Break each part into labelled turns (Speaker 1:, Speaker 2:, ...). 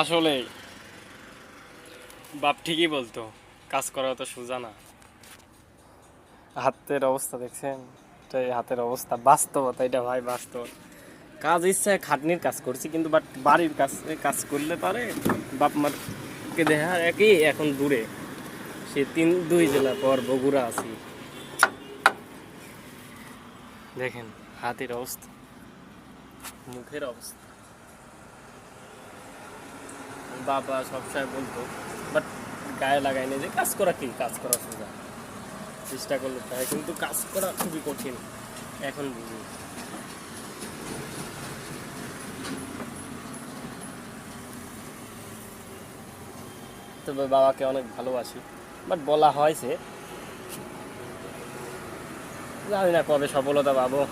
Speaker 1: আসলে বাপ ঠিকই বলতো, কাজ করা তো সোজা না। হাতের অবস্থা দেখছেন, এটাই হাতের অবস্থা, বাস্তবতা এটা ভাই, বাস্তব। কাজ ইচ্ছায় খাটনির কাজ করছি, কিন্তু বাট বাড়ির কাজ কাজ করলে পারে বাপ মারকে দেখা একই এখন দূরে, সে 2 জেলা পর বগুড়া আছি। দেখেন হাতের অবস্থা, মুখের অবস্থা। বাবা সবসময় বলতো, বাট গায়ে লাগাইনি যে কাজ করা কি, কাজ করা সোজা, চেষ্টা করলে তাই, কিন্তু কাজ করা খুবই কঠিন এখন বুঝি। তবে বাবাকে অনেক ভালোবাসি, বাট বলা হয়েছে, জানি না কবে সফলতা পাবো।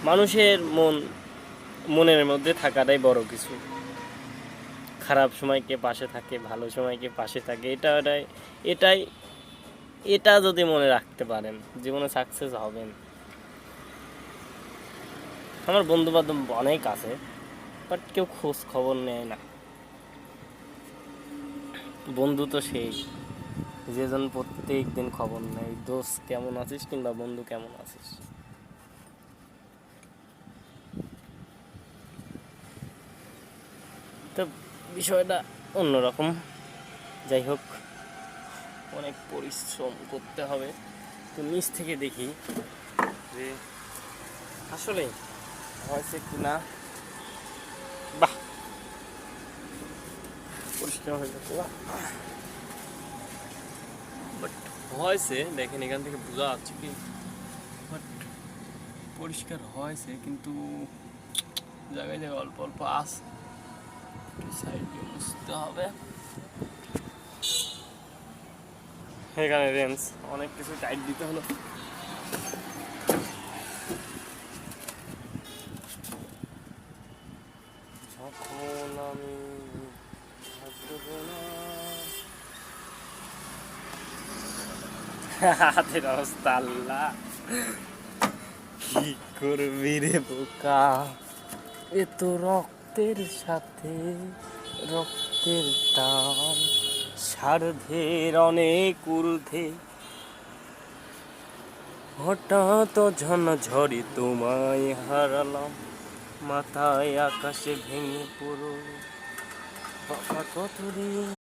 Speaker 1: মানুষের মনের মধ্যে থাকাটাই বড় কিছু। খারাপ সময়কে পাশে থাকে, ভালো সময়কে পাশে থাকে, এটাই এটা যদি মনে রাখতে পারেন, জীবনে সাকসেস হবেন। আমার বন্ধু বান্ধব অনেক আছে, বাট কেউ খোঁজ খবর নেয় না। বন্ধু তো সেই, যেজন প্রত্যেক দিন খবর নেয়, দোস্ত কেমন আছিস, কিংবা বন্ধু কেমন আছিস। তো বিষয়টা অন্যরকম। যাই হোক, অনেক পরিশ্রম করতে হবে। তো নিচ থেকে দেখি যে আসলে হয়েছে কি না। বাহ, পরিষ্কার হয়ে যাচ্ছে, বাট হয়েছে, দেখেন এখান থেকে বোঝা যাচ্ছে কি, বাট পরিষ্কার হয়েছে, কিন্তু জায়গায় জায়গায় অল্প অল্প আছে, সাইড দিয়ে মুছতে হবে। এখানে রেঞ্জ অনেক কিছু টাইট দিতে হলো। যখন আমি থাকবো না, হাতের অবস্থা আল্লাহ, কি করবি রে বোকা, এ তো রক্তের সাথে রক্তের টান, সার্ধের অনেক ঊর্ধ্বে, হঠাৎ ঝড়ে তোমায় হারালাম, মাথায় আকাশে ভেঙে পড়ো, বাবা কত